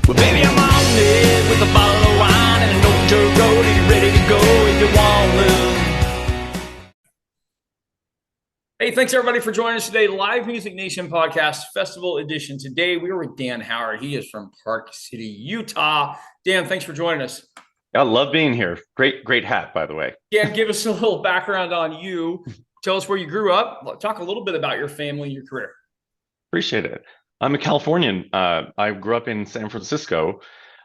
Well, baby, I'm on it with a bottle of wine and an old dirt road, and you're ready to go if you want to. Hey, thanks everybody for joining us today. Live Music Nation Podcast Festival Edition. Today we are with Dan Howard. He is from Park City, Utah. Dan, thanks for joining us. I love being here. Great hat, by the way. Dan, give us a little background on you. Tell us where you grew up. Talk a little bit about your family and your career. Appreciate it. I'm a Californian. I grew up in San Francisco.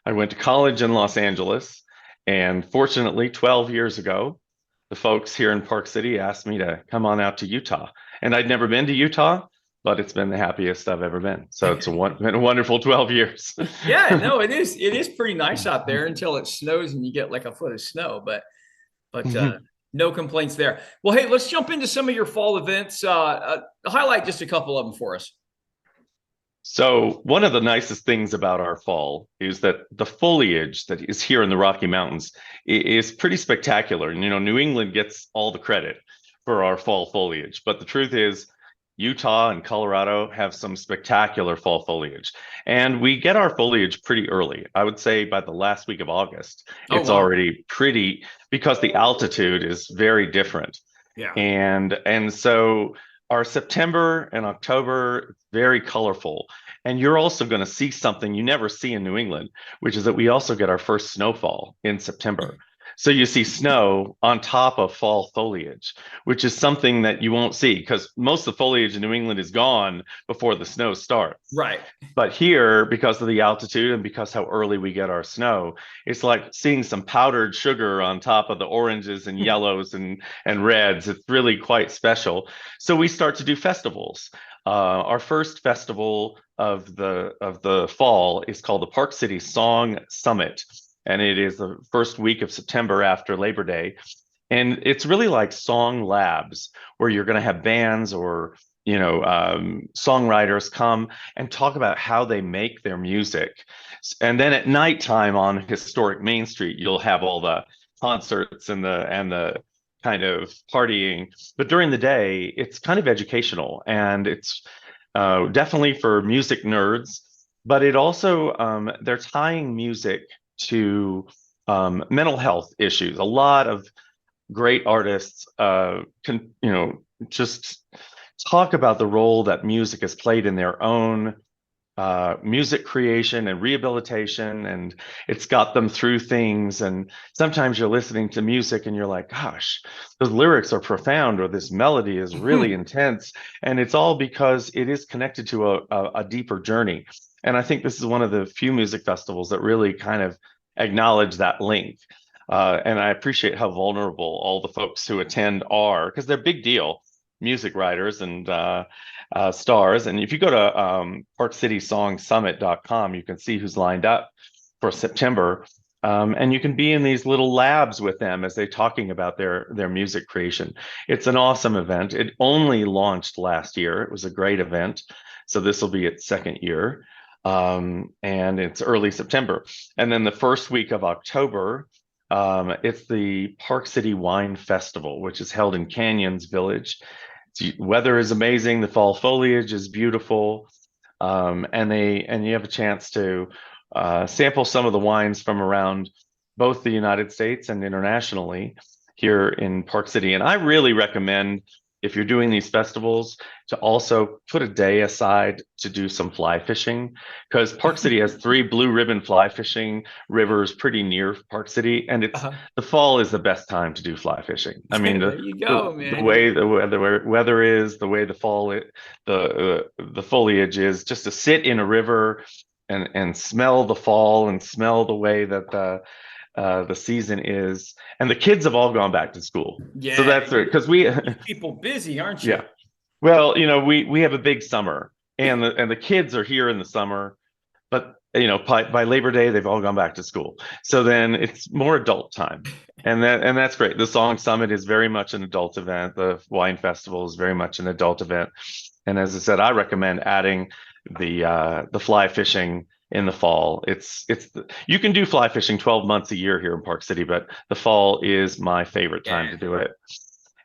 I went to college in Los Angeles. And fortunately, 12 years ago, the folks here in Park City asked me to come on out to Utah. And I'd never been to Utah, but it's been the happiest I've ever been. So it's been a wonderful 12 years. Yeah, no, it is. It is pretty nice out there until it snows and you get like a foot of snow. But no complaints there. Well, hey, let's jump into some of your fall events. Highlight just a couple of them for us. So one of the nicest things about our fall is that the foliage that is here in the Rocky Mountains is pretty spectacular. And, New England gets all the credit for our fall foliage. But the truth is, Utah and Colorado have some spectacular fall foliage. And we get our foliage pretty early. I would say by the last week of August, it's already pretty, because the altitude is very different. Yeah. And so our September and October, very colorful. And you're also going to see something you never see in New England, which is that we also get our first snowfall in September. So you see snow on top of fall foliage, which is something that you won't see because most of the foliage in New England is gone before the snow starts. Right. But here, because of the altitude and because how early we get our snow, it's like seeing some powdered sugar on top of the oranges and yellows and reds. It's really quite special. So we start to do festivals. Our first festival of the fall is called the Park City Song Summit. And it is the first week of September after Labor Day. And it's really like song labs where you're going to have bands or, songwriters come and talk about how they make their music. And then at nighttime on historic Main Street, you'll have all the concerts and the kind of partying. But during the day, it's kind of educational, and it's definitely for music nerds. But it also, they're tying music to mental health issues. A lot of great artists just talk about the role that music has played in their own music creation and rehabilitation, and it's got them through things. And sometimes you're listening to music and you're like, gosh, those lyrics are profound, or this melody is really intense. And it's all because it is connected to a deeper journey. And I think this is one of the few music festivals that really kind of acknowledge that link. And I appreciate how vulnerable all the folks who attend are, because they're big deal music writers and stars. And if you go to parkcitysongsummit.com, you can see who's lined up for September. And you can be in these little labs with them as they're talking about their music creation. It's an awesome event. It only launched last year. It was a great event. So this will be its second year. And it's early September. And then the first week of October, it's the Park City Wine Festival, which is held in Canyons Village. Weather is amazing. The fall foliage is beautiful. And you have a chance to sample some of the wines from around both the United States and internationally here in Park City. And I really recommend, if you're doing these festivals, to also put a day aside to do some fly fishing, because Park City has 3 blue ribbon fly fishing rivers pretty near Park City, and it's the fall is the best time to do fly fishing. I mean, there you go, man. The way the weather is, the way the foliage is, just to sit in a river and smell the fall and smell the way that the season is. And the kids have all gone back to school. Yeah. So that's right, because we people busy, aren't you? Yeah. Well, we have a big summer, and the kids are here in the summer, but by Labor Day they've all gone back to school. So then it's more adult time, and that's great. The Song Summit is very much an adult event. The Wine Festival is very much an adult event, and as I said, I recommend adding the fly fishing in the fall. You can do fly fishing 12 months a year here in Park City, but the fall is my favorite time to do it.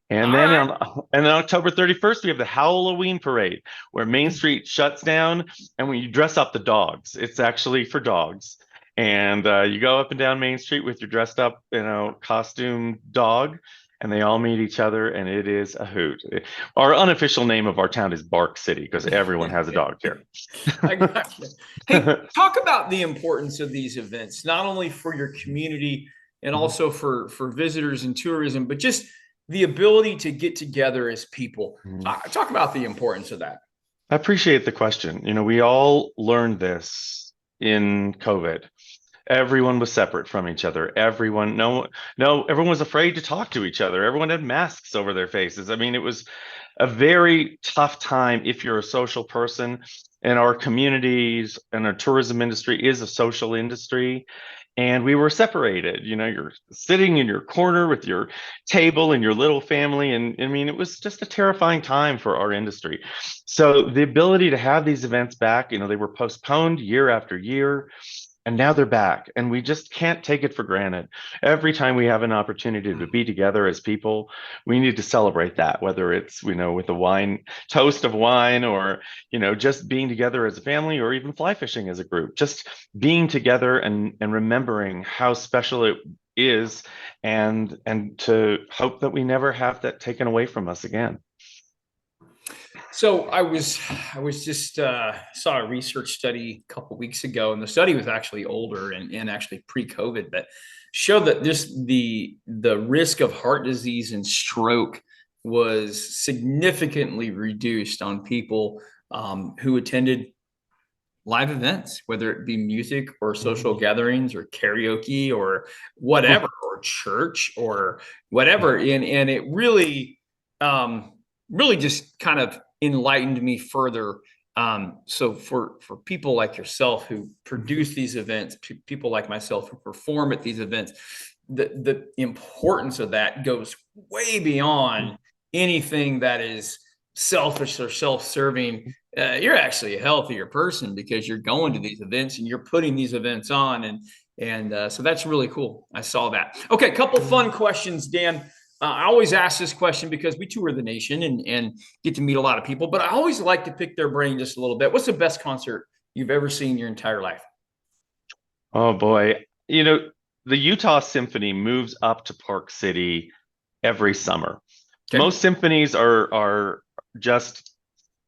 And All then right. on October 31st, we have the Halloween parade where Main Street shuts down and when you dress up the dogs. It's actually for dogs. And you go up and down Main Street with your dressed up, costume dog, and they all meet each other, and it is a hoot. Our unofficial name of our town is Bark City because everyone has a dog here. I got you. Hey, talk about the importance of these events, not only for your community and also for visitors and tourism, but just the ability to get together as people. Talk about the importance of that. I appreciate the question. We all learned this in COVID. Everyone was separate from each other. Everyone was afraid to talk to each other. Everyone had masks over their faces. I mean, it was a very tough time if you're a social person. And our communities and our tourism industry is a social industry. And we were separated. You're sitting in your corner with your table and your little family. And I mean, it was just a terrifying time for our industry. So the ability to have these events back, they were postponed year after year. And now they're back, and we just can't take it for granted. Every time we have an opportunity to be together as people, we need to celebrate that, whether it's, with a toast of wine, or, just being together as a family, or even fly fishing as a group. Just being together and remembering how special it is, and to hope that we never have that taken away from us again. So I was just saw a research study a couple weeks ago, and the study was actually older and actually pre-COVID, but showed that just the risk of heart disease and stroke was significantly reduced on people who attended live events, whether it be music or social gatherings or karaoke or whatever, or church or whatever. And it really, really just kind of enlightened me further. So for people like yourself who produce these events, people like myself who perform at these events, the importance of that goes way beyond anything that is selfish or self-serving. You're actually a healthier person because you're going to these events and you're putting these events on, and so that's really cool. I saw that. Okay, couple fun questions, Dan. I always ask this question because we tour the nation and get to meet a lot of people, but I always like to pick their brain just a little bit. What's the best concert you've ever seen your entire life? Oh boy. The Utah Symphony moves up to Park City every summer. Okay. Most symphonies are just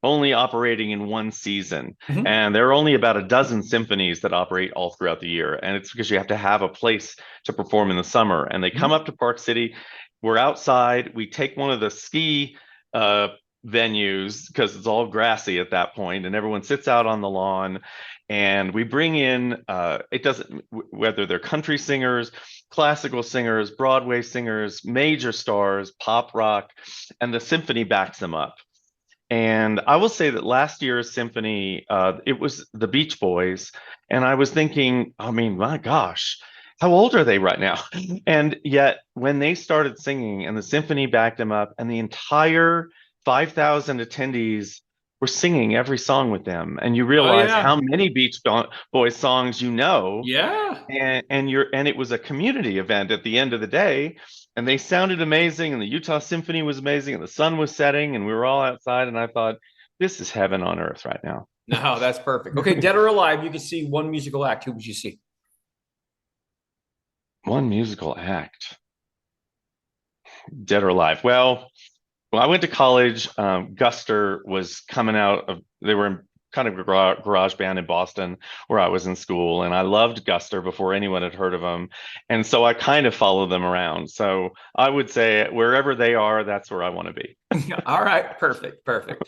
only operating in one season, Mhm. and there are only about a dozen symphonies that operate all throughout the year. And it's because you have to have a place to perform in the summer. And they come Mhm. up to Park City. We're outside. We take one of the ski uh, venues because it's all grassy at that point, and everyone sits out on the lawn. And we bring in, it doesn't, whether they're country singers, classical singers, Broadway singers, major stars, pop rock, and the symphony backs them up. And I will say that last year's symphony, it was the Beach Boys. And I was thinking, I mean, my gosh, how old are they right now? And yet, when they started singing and the symphony backed them up, and the entire 5,000 attendees were singing every song with them, and you Oh realize yeah. how many Boys songs you know, Yeah. and it was a community event at the end of the day, and they sounded amazing, and the Utah Symphony was amazing, and the sun was setting, and we were all outside, and I thought, this is heaven on earth right now. No, that's perfect. Okay, dead or alive, you could see one musical act. Who would you see? One musical act, dead or alive. Well, when I went to college, Guster was coming out of, they were in kind of a garage band in Boston where I was in school, and I loved Guster before anyone had heard of them. And so I kind of followed them around. So I would say wherever they are, that's where I want to be. All right, perfect, perfect.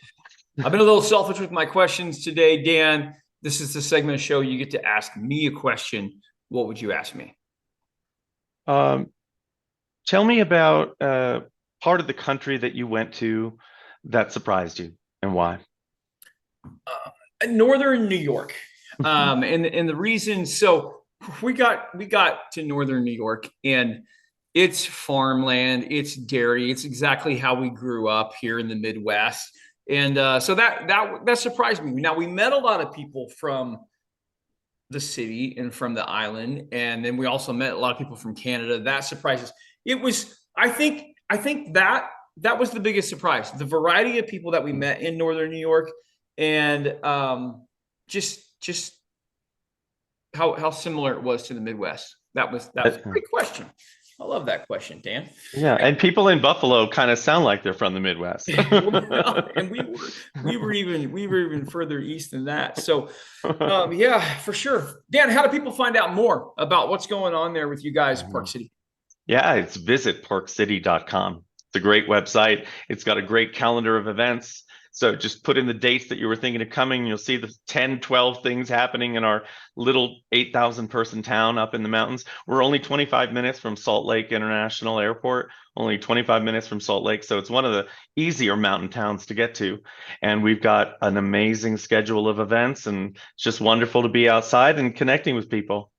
I've been a little selfish with my questions today, Dan. This is the segment of the show you get to ask me a question. What would you ask me? Um, Tell me about part of the country that you went to that surprised you and why. Northern New York. And the reason, so we got to Northern New York, and it's farmland, it's dairy, it's exactly how we grew up here in the Midwest. And so that surprised me. Now we met a lot of people from the city and from the island, and then we also met a lot of people from Canada. That surprises. It was, I think that that was the biggest surprise. The variety of people that we met in Northern New York, and just how similar it was to the Midwest. That was a great question. I love that question, Dan. Yeah, and people in Buffalo kind of sound like they're from the Midwest. And we were even further east than that. So yeah, for sure. Dan, how do people find out more about what's going on there with you guys at Park City? Yeah, it's visitparkcity.com. It's a great website. It's got a great calendar of events. So just put in the dates that you were thinking of coming. You'll see the 10, 12 things happening in our little 8,000 person town up in the mountains. We're only 25 minutes from Salt Lake International Airport, only 25 minutes from Salt Lake. So it's one of the easier mountain towns to get to. And we've got an amazing schedule of events, and it's just wonderful to be outside and connecting with people.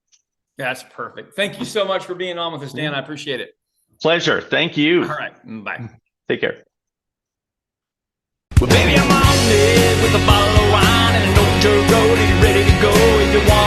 That's perfect. Thank you so much for being on with us, Dan. I appreciate it. Pleasure. Thank you. All right. Bye. Take care. Well, baby, I'm on it with a bottle of wine and an old dirt road, and you're ready to go if you want.